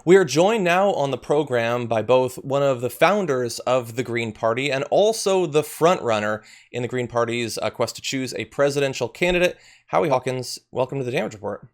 We are joined now on the program by both one of the founders of the Green Party and also the frontrunner in the Green Party's quest to choose a presidential candidate. Howie Hawkins, welcome to the Damage Report.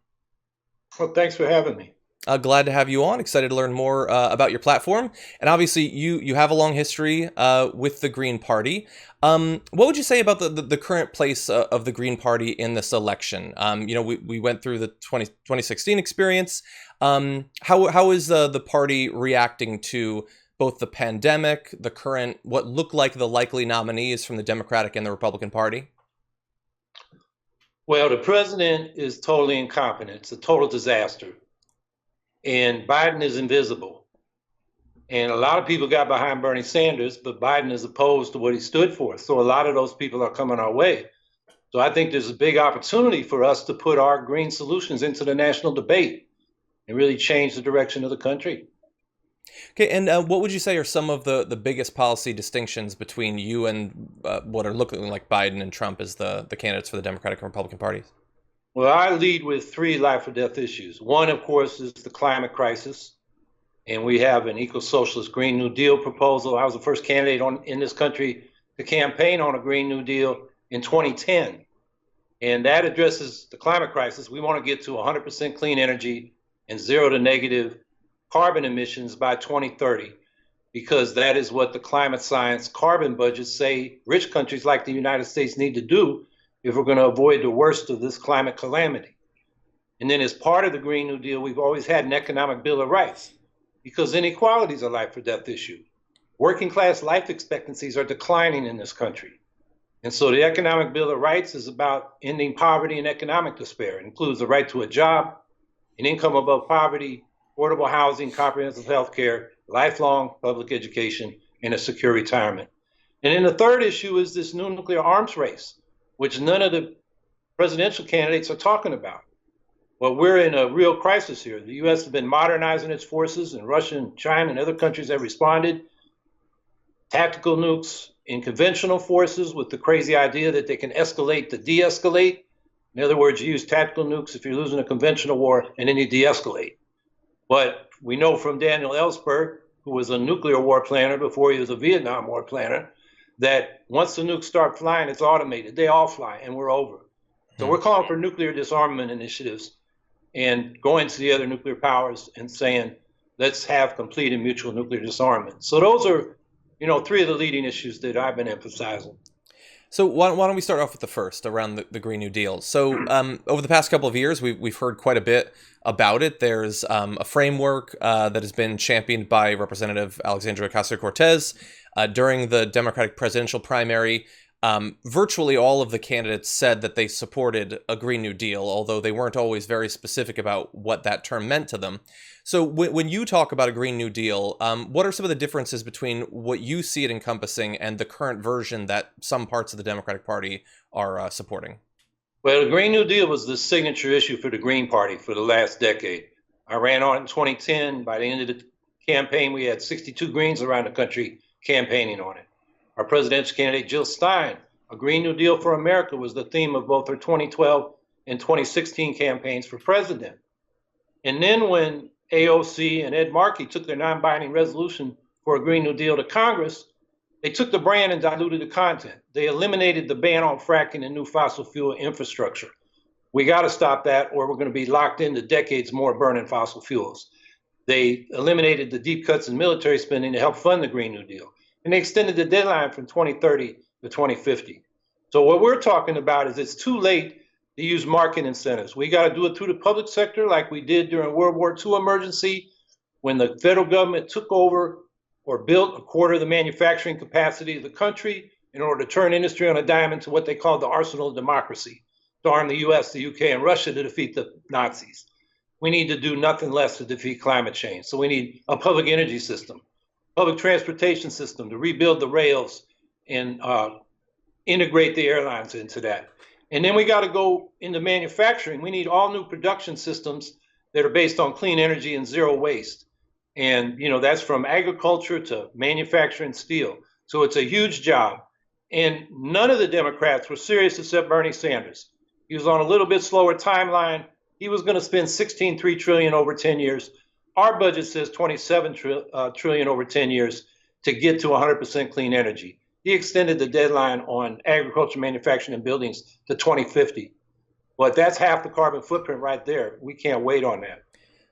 Well, thanks for having me. Glad to have you on. Excited to learn more about your platform. And obviously, you have a long history with the Green Party. What would you say about the current place of the Green Party in this election? We went through the 2016 experience. How is the party reacting to both the pandemic, the current, what look like the likely nominees from the Democratic and the Republican Party? Well, the president is totally incompetent. It's a total disaster. And Biden is invisible. And a lot of people got behind Bernie Sanders, but Biden is opposed to what he stood for. So a lot of those people are coming our way. So I think there's a big opportunity for us to put our green solutions into the national debate and really change the direction of the country. Okay, and what would you say are some of the biggest policy distinctions between you and what are looking like Biden and Trump as the candidates for the Democratic and Republican parties? Well, I lead with three life or death issues. One, of course, is the climate crisis. And we have an eco-socialist Green New Deal proposal. I was the first candidate in this country to campaign on a Green New Deal in 2010. And that addresses the climate crisis. We want to get to 100% clean energy and zero to negative carbon emissions by 2030, because that is what the climate science carbon budgets say rich countries like the United States need to do if we're going to avoid the worst of this climate calamity. And then as part of the Green New Deal, we've always had an economic bill of rights because inequality is a life or death issue. Working class life expectancies are declining in this country. And so the economic bill of rights is about ending poverty and economic despair. It includes the right to a job, an income above poverty, affordable housing, comprehensive health care, lifelong public education, and a secure retirement. And then the third issue is this new nuclear arms race, which none of the presidential candidates are talking about. Well, we're in a real crisis here. The U.S. has been modernizing its forces, and Russia and China and other countries have responded. Tactical nukes in conventional forces with the crazy idea that they can escalate to de-escalate. In other words, you use tactical nukes if you're losing a conventional war, and then you de-escalate. But we know from Daniel Ellsberg, who was a nuclear war planner before he was a Vietnam war planner, that once the nukes start flying, it's automated. They all fly, and we're over. So we're calling for nuclear disarmament initiatives and going to the other nuclear powers and saying, let's have complete and mutual nuclear disarmament. So those are, three of the leading issues that I've been emphasizing. So why don't we start off with the first, around the Green New Deal. So over the past couple of years, we've heard quite a bit about it. There's a framework that has been championed by Representative Alexandria Ocasio-Cortez during the Democratic presidential primary. Virtually all of the candidates said that they supported a Green New Deal, although they weren't always very specific about what that term meant to them. So when you talk about a Green New Deal, what are some of the differences between what you see it encompassing and the current version that some parts of the Democratic Party are supporting? Well, the Green New Deal was the signature issue for the Green Party for the last decade. I ran on it in 2010. By the end of the campaign, we had 62 Greens around the country campaigning on it. Our presidential candidate, Jill Stein, a Green New Deal for America, was the theme of both her 2012 and 2016 campaigns for president. And then when AOC and Ed Markey took their non-binding resolution for a Green New Deal to Congress, they took the brand and diluted the content. They eliminated the ban on fracking and new fossil fuel infrastructure. We got to stop that, or we're going to be locked into decades more burning fossil fuels. They eliminated the deep cuts in military spending to help fund the Green New Deal. And they extended the deadline from 2030 to 2050. So what we're talking about is it's too late to use market incentives. We got to do it through the public sector like we did during World War II emergency when the federal government took over or built a quarter of the manufacturing capacity of the country in order to turn industry on a dime into what they called the arsenal of democracy, to arm the US, the UK, and Russia to defeat the Nazis. We need to do nothing less to defeat climate change. So we need a public energy system, public transportation system to rebuild the rails and integrate the airlines into that. And then we got to go into manufacturing. We need all new production systems that are based on clean energy and zero waste. And, that's from agriculture to manufacturing steel. So it's a huge job. And none of the Democrats were serious except Bernie Sanders. He was on a little bit slower timeline. He was going to spend $16.3 trillion over 10 years our budget says 27 trillion over 10 years to get to 100% clean energy. He extended the deadline on agriculture, manufacturing, and buildings to 2050. But that's half the carbon footprint right there. We can't wait on that.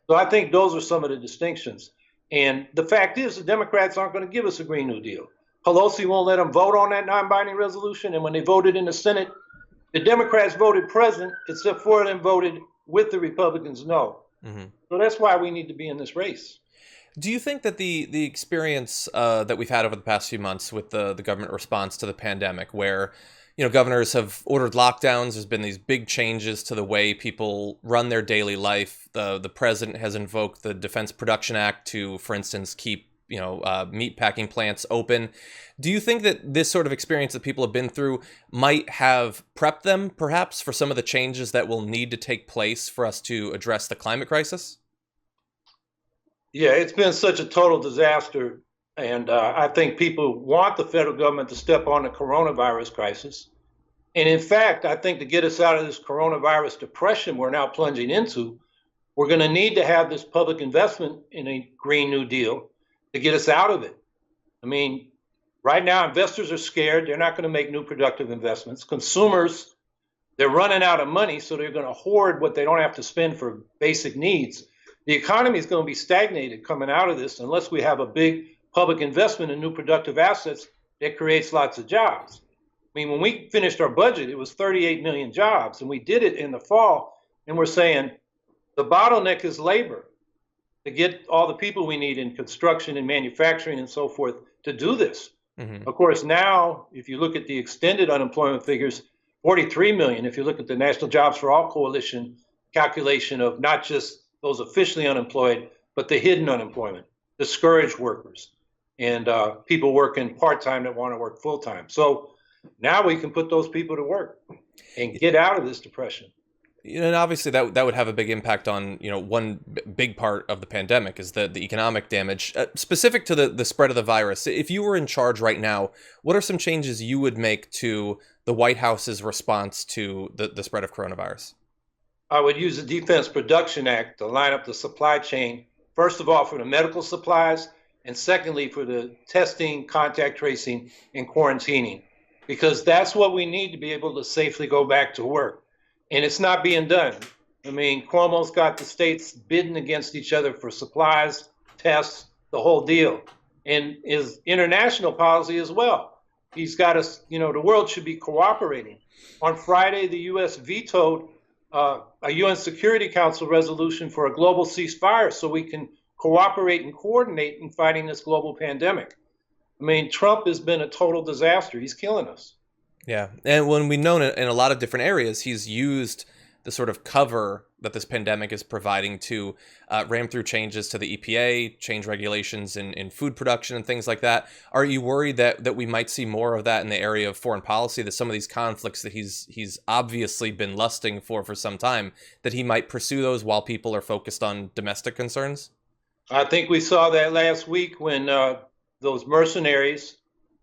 So I think those are some of the distinctions. And the fact is, the Democrats aren't going to give us a Green New Deal. Pelosi won't let them vote on that non-binding resolution. And when they voted in the Senate, the Democrats voted present, except 4 of them voted with the Republicans no. Mm-hmm. So that's why we need to be in this race. Do you think that the experience that we've had over the past few months with the government response to the pandemic, where governors have ordered lockdowns, there's been these big changes to the way people run their daily life, the president has invoked the Defense Production Act to, for instance, keep meat packing plants open. Do you think that this sort of experience that people have been through might have prepped them, perhaps, for some of the changes that will need to take place for us to address the climate crisis? Yeah, it's been such a total disaster. And I think people want the federal government to step on the coronavirus crisis. And in fact, I think to get us out of this coronavirus depression we're now plunging into, we're going to need to have this public investment in a Green New Deal to get us out of it. I mean, right now, investors are scared. They're not going to make new productive investments. Consumers, they're running out of money, so they're going to hoard what they don't have to spend for basic needs. The economy is going to be stagnated coming out of this unless we have a big public investment in new productive assets that creates lots of jobs. I mean, when we finished our budget, it was 38 million jobs, and we did it in the fall, and we're saying the bottleneck is labor to get all the people we need in construction and manufacturing and so forth to do this. Mm-hmm. Of course, now, if you look at the extended unemployment figures, 43 million, if you look at the National Jobs for All Coalition calculation of not just those officially unemployed, but the hidden unemployment, discouraged workers, and people working part-time that want to work full-time. So now we can put those people to work and get out of this depression. And obviously that would have a big impact on, one big part of the pandemic is the economic damage. Specific to the spread of the virus, if you were in charge right now, what are some changes you would make to the White House's response to the spread of coronavirus? I would use the Defense Production Act to line up the supply chain, first of all, for the medical supplies, and secondly, for the testing, contact tracing, and quarantining, because that's what we need to be able to safely go back to work. And it's not being done. I mean, Cuomo's got the states bidding against each other for supplies, tests, the whole deal, and his international policy as well. He's got us, the world should be cooperating. On Friday, the U.S. vetoed a UN Security Council resolution for a global ceasefire so we can cooperate and coordinate in fighting this global pandemic. I mean, Trump has been a total disaster. He's killing us. Yeah. And when we know in a lot of different areas, he's used the sort of cover that this pandemic is providing to ram through changes to the EPA, change regulations in food production and things like that. Are you worried that we might see more of that in the area of foreign policy, that some of these conflicts that he's obviously been lusting for some time, that he might pursue those while people are focused on domestic concerns? I think we saw that last week when those mercenaries,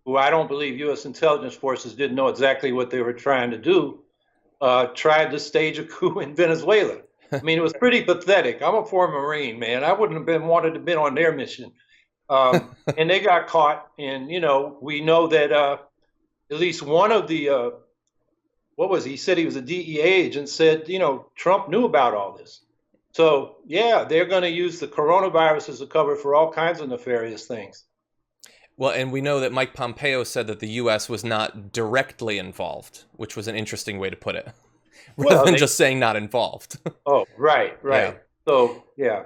who I don't believe U.S. intelligence forces didn't know exactly what they were trying to do, tried to stage a coup in Venezuela. I mean, it was pretty pathetic. I'm a former Marine, man. I wouldn't have wanted to have been on their mission. And they got caught. And, we know that at least one of the, he said he was a DEA agent, said, Trump knew about all this. So, yeah, they're going to use the coronavirus as a cover for all kinds of nefarious things. Well, and we know that Mike Pompeo said that the U.S. was not directly involved, which was an interesting way to put it, rather than just saying not involved. Oh, right. Yeah. So, yeah.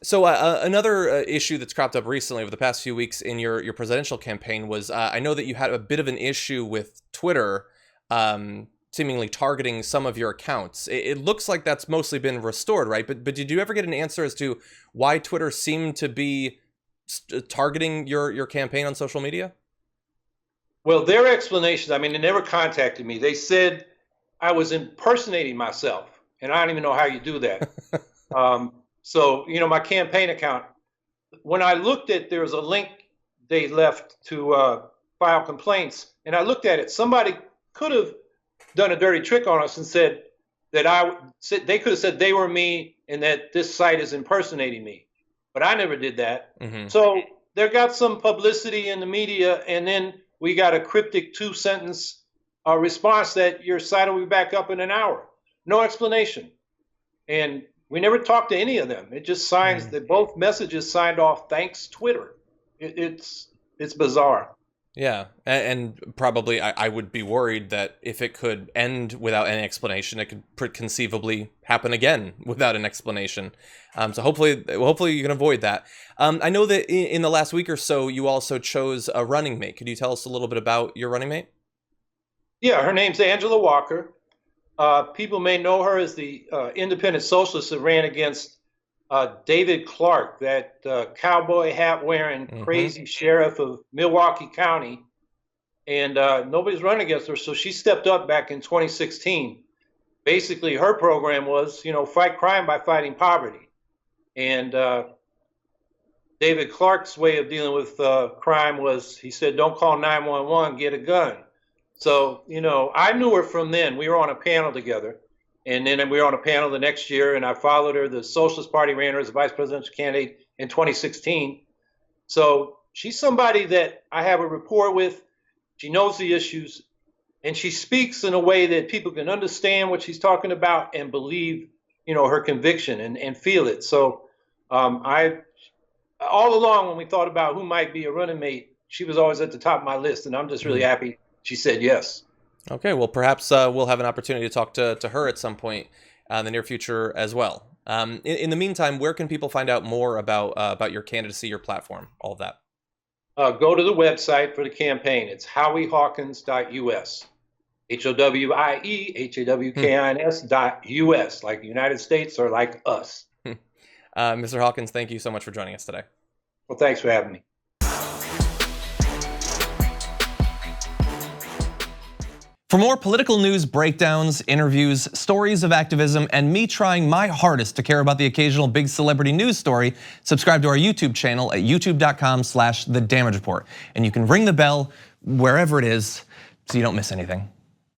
So another issue that's cropped up recently over the past few weeks in your presidential campaign was I know that you had a bit of an issue with Twitter seemingly targeting some of your accounts. It looks like that's mostly been restored, right? But did you ever get an answer as to why Twitter seemed to be targeting your campaign on social media? Well, their explanations, I mean, they never contacted me. They said I was impersonating myself, and I don't even know how you do that. So, my campaign account, when I looked at, there was a link they left to file complaints, and I looked at it. Somebody could have done a dirty trick on us and said that they could have said they were me and that this site is impersonating me. but I never did that. So there got some publicity in the media, and then we got a cryptic 2-sentence response that your site will be back up in an hour. No explanation. And we never talked to any of them. It just signs that both messages signed off, thanks Twitter. It's bizarre. Yeah, and probably I would be worried that if it could end without any explanation, it could conceivably happen again without an explanation. So hopefully you can avoid that. I know that in the last week or so, you also chose a running mate. Could you tell us a little bit about your running mate? Yeah, her name's Angela Walker. People may know her as the independent socialist that ran against David Clark, that cowboy hat wearing crazy sheriff of Milwaukee County, and nobody's running against her. So she stepped up back in 2016. Basically, her program was, fight crime by fighting poverty. And David Clark's way of dealing with crime was, he said, don't call 911, get a gun. So, I knew her from then. We were on a panel together. And then we were on a panel the next year, and I followed her. The Socialist Party ran her as a vice presidential candidate in 2016. So she's somebody that I have a rapport with. She knows the issues, and she speaks in a way that people can understand what she's talking about and believe, her conviction and feel it. So I, all along when we thought about who might be a running mate, she was always at the top of my list, and I'm just really happy she said yes. Okay, well, perhaps we'll have an opportunity to talk to her at some point in the near future as well. In the meantime, where can people find out more about your candidacy, your platform, all of that? Go to the website for the campaign. It's howiehawkins.us. HOWIEHAWKINS.us, like United States or like us. Mr. Hawkins, thank you so much for joining us today. Well, thanks for having me. For more political news, breakdowns, interviews, stories of activism, and me trying my hardest to care about the occasional big celebrity news story, subscribe to our YouTube channel at youtube.com/The Damage Report. And you can ring the bell wherever it is so you don't miss anything.